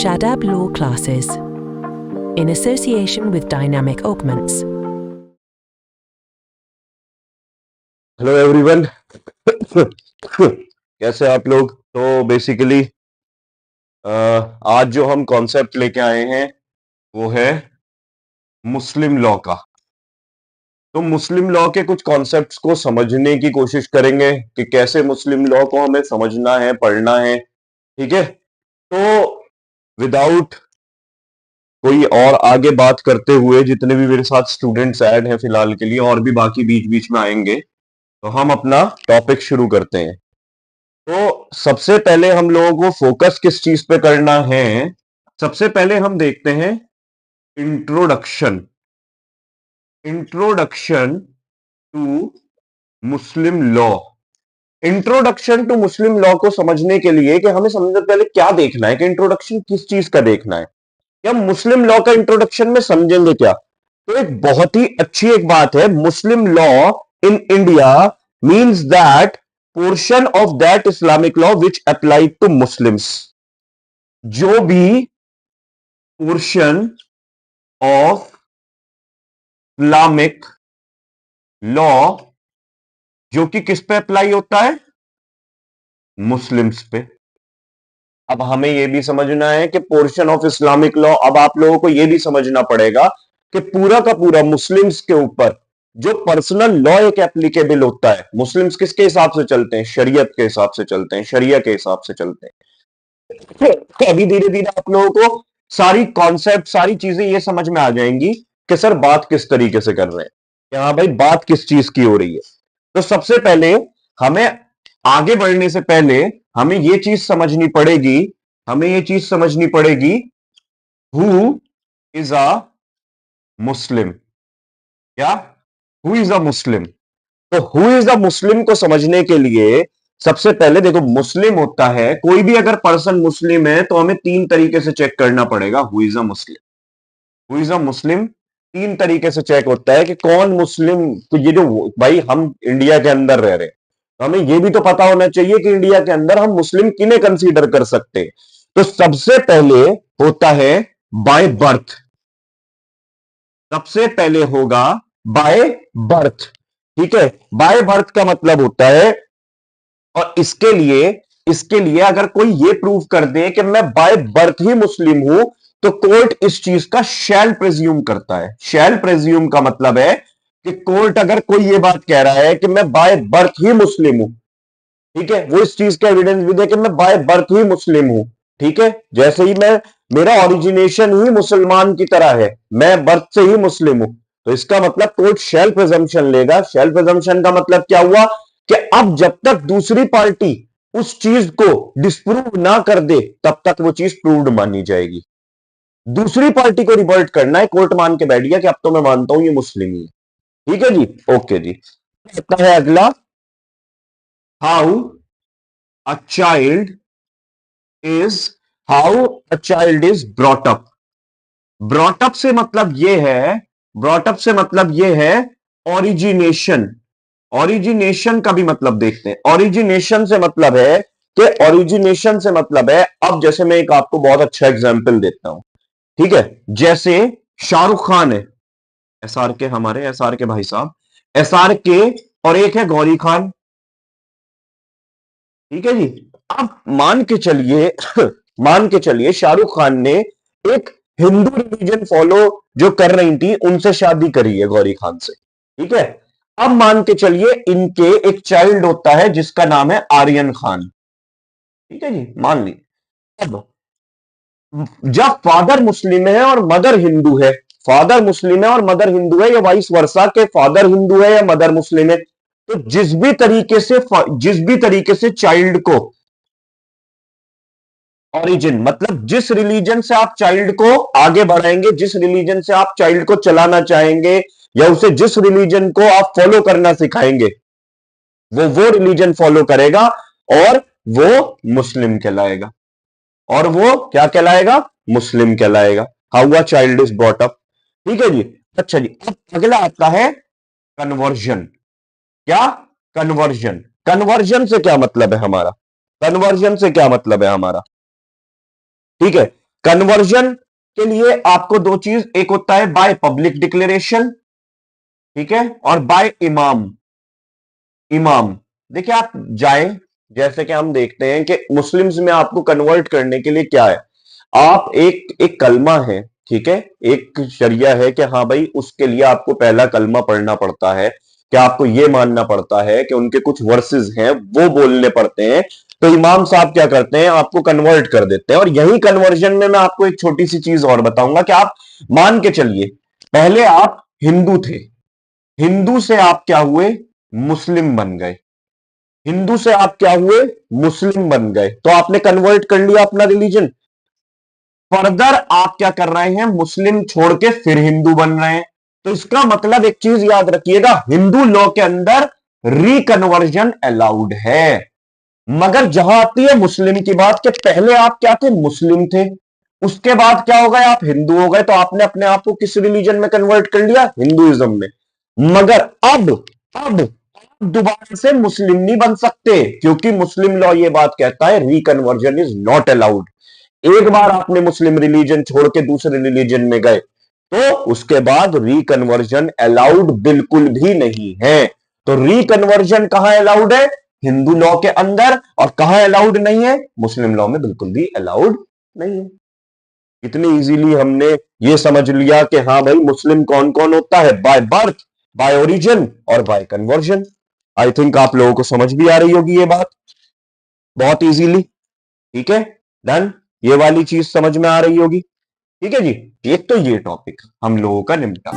Shadab Law Classes in association with Dynamic Augments. Hello everyone. कैसे आप लोग? तो बेसिकली आज जो हम कॉन्सेप्ट लेके आए हैं वो है मुस्लिम लॉ का। तो मुस्लिम लॉ के कुछ कॉन्सेप्ट्स को समझने की कोशिश करेंगे कि कैसे मुस्लिम लॉ को हमें समझना है, पढ़ना है। ठीक है, तो विदाउट कोई और आगे बात करते हुए, जितने भी मेरे साथ स्टूडेंट्स ऐड हैं फिलहाल के लिए, और भी बाकी बीच बीच में आएंगे, तो हम अपना टॉपिक शुरू करते हैं। तो सबसे पहले हम लोगों को फोकस किस चीज पे करना है? सबसे पहले हम देखते हैं introduction introduction to Muslim law. Introduction to Muslim law को समझने के लिए कि हमें सबसे पहले क्या देखना है, कि इंट्रोडक्शन किस चीज का देखना है, या मुस्लिम लॉ का इंट्रोडक्शन में समझेंगे क्या। तो एक बहुत ही अच्छी एक बात है, Muslim law in India means that portion of that Islamic law which applied to Muslims. जो भी पोर्शन ऑफ इस्लामिक लॉ जो कि किस पे अप्लाई होता है? मुस्लिम्स पे। अब हमें यह भी समझना है कि पोर्शन ऑफ इस्लामिक लॉ, अब आप लोगों को यह भी समझना पड़ेगा कि पूरा का पूरा मुस्लिम्स के ऊपर जो पर्सनल लॉ एक एप्लीकेबल होता है, मुस्लिम्स किसके हिसाब से चलते हैं? शरीयत के हिसाब से चलते हैं, शरिया के हिसाब से चलते हैं। तो अभी धीरे धीरे आप लोगों को सारी कॉन्सेप्ट, सारी चीजें ये समझ में आ जाएंगी कि सर बात किस तरीके से कर रहे हैं, कि हाँ भाई बात किस चीज की हो रही है। तो सबसे पहले हमें आगे बढ़ने से पहले हमें यह चीज समझनी पड़ेगी, हु इज अ मुस्लिम। क्या? हु इज अ मुस्लिम। तो हु इज अ मुस्लिम को समझने के लिए सबसे पहले देखो, मुस्लिम होता है कोई भी, अगर पर्सन मुस्लिम है तो हमें तीन तरीके से चेक करना पड़ेगा who is a Muslim. Who is a Muslim तीन तरीके से चेक होता है कि कौन मुस्लिम। तो ये जो भाई हम इंडिया के अंदर रह रहे हैं, तो हमें ये भी तो पता होना चाहिए कि इंडिया के अंदर हम मुस्लिम किन्हें कंसीडर कर सकते हैं। तो सबसे पहले होता है बाय बर्थ। सबसे पहले होगा बाय बर्थ। ठीक है, बाय बर्थ का मतलब होता है, और इसके लिए अगर कोई ये प्रूव कर दे कि मैं बाय बर्थ ही मुस्लिम हूं, तो कोर्ट इस चीज का शैल प्रेज्यूम करता है। शैल प्रेज्यूम का मतलब है कि कोर्ट अगर कोई ये बात कह रहा है कि मैं बाय बर्थ ही मुस्लिम हूं, ठीक है, वो इस चीज का एविडेंस भी दे कि मैं बाय बर्थ ही मुस्लिम हूं, ठीक है, जैसे ही मेरा ओरिजिनेशन ही मुसलमान की तरह है, मैं बर्थ से ही मुस्लिम हूं, तो इसका मतलब कोर्ट शैल प्रेजम्पशन लेगा। शैल प्रेजम्पशन का मतलब क्या हुआ कि अब जब तक दूसरी पार्टी उस चीज को डिस्प्रूव ना कर दे, तब तक वो चीज प्रूव्ड मानी जाएगी। दूसरी पार्टी को रिवर्ट करना है, कोर्ट मान के बैठ गया कि अब तो मैं मानता हूं ये मुस्लिम ही है। ठीक है जी, ओके जी। आता है अगला, how a child is how a child is brought up. Brought up से मतलब यह है, ब्रॉटअप से मतलब यह है ओरिजिनेशन। ओरिजिनेशन का भी मतलब देखते हैं। ओरिजिनेशन से मतलब है कि ओरिजिनेशन से मतलब है, अब जैसे मैं एक आपको बहुत अच्छा एग्जांपल देता हूं, ठीक है, जैसे शाहरुख खान है, एसआर के, हमारे एसआर के भाई साहब, एसआर के, और एक है गौरी खान। ठीक है जी। अब मान के चलिए शाहरुख खान ने एक हिंदू रिलीजन फॉलो जो कर रही थी उनसे शादी करी है, गौरी खान से। ठीक है, अब मान के चलिए इनके एक चाइल्ड होता है जिसका नाम है आर्यन खान। ठीक है जी, मान ली। अब जब फादर मुस्लिम है और मदर हिंदू है, फादर मुस्लिम है और मदर हिंदू है, या वाइस वर्सा के फादर हिंदू है या मदर मुस्लिम है, तो जिस भी तरीके से चाइल्ड को ओरिजिन, मतलब जिस रिलीजन से आप चाइल्ड को आगे बढ़ाएंगे, जिस रिलीजन से आप चाइल्ड को चलाना चाहेंगे, या उसे जिस रिलीजन को आप फॉलो करना सिखाएंगे, वो रिलीजन फॉलो करेगा, और वो मुस्लिम कहलाएगा। और वो क्या कहलाएगा? मुस्लिम कहलाएगा। How a child is brought up. ठीक है जी। अच्छा जी, अब अगला आता है कन्वर्जन। क्या? कन्वर्जन। कन्वर्जन से क्या मतलब है हमारा? कन्वर्जन से क्या मतलब है हमारा? ठीक है, कन्वर्जन के लिए आपको दो चीज, एक होता है बाय पब्लिक डिक्लेरेशन, ठीक है, और बाय इमाम। इमाम, देखिए आप जाएं, जैसे कि हम देखते हैं कि मुस्लिम्स में आपको कन्वर्ट करने के लिए क्या है, आप एक कलमा है, ठीक है, एक शरिया है कि हाँ भाई उसके लिए आपको पहला कलमा पढ़ना पड़ता है, कि आपको यह मानना पड़ता है कि उनके कुछ वर्सेस हैं वो बोलने पड़ते हैं। तो इमाम साहब क्या करते हैं, आपको कन्वर्ट कर देते हैं। और यही कन्वर्जन में मैं आपको एक छोटी सी चीज और बताऊंगा कि आप मान के चलिए, पहले आप हिंदू थे, हिंदू से आप क्या हुए, मुस्लिम बन गए, हिंदू से आप क्या हुए, मुस्लिम बन गए, तो आपने कन्वर्ट कर लिया अपना रिलीजन। फर्दर आप क्या कर रहे हैं, मुस्लिम छोड़ के फिर हिंदू बन रहे हैं। तो इसका मतलब एक चीज याद रखिएगा, हिंदू लॉ के अंदर रिकन्वर्जन अलाउड है। मगर जहां आती है मुस्लिम की बात, कि पहले आप क्या थे, मुस्लिम थे, उसके बाद क्या हो गए, आप हिंदू हो गए, तो आपने अपने आप को किस रिलीजन में कन्वर्ट कर लिया, हिंदुइज्म में। मगर अब दोबारा से मुस्लिम नहीं बन सकते, क्योंकि मुस्लिम लॉ ये बात कहता है रिकन्वर्जन इज नॉट अलाउड। एक बार आपने मुस्लिम रिलीजन छोड़ के दूसरे रिलीजन में गए, तो उसके बाद रिकन्वर्जन अलाउड बिल्कुल भी नहीं है। तो रिकन्वर्जन कहां अलाउड है, हिंदू लॉ के अंदर, और कहां अलाउड नहीं है, मुस्लिम लॉ में बिल्कुल भी अलाउड नहीं है। इतनी इजीली हमने ये समझ लिया कि हाँ भाई मुस्लिम कौन कौन होता है, बाय बर्थ, बाय ओरिजिन और बाय कन्वर्जन। आई थिंक आप लोगों को समझ भी आ रही होगी ये बात बहुत इजीली, ठीक है, डन। ये वाली चीज समझ में आ रही होगी, ठीक है जी। एक तो ये टॉपिक हम लोगों का निपटा।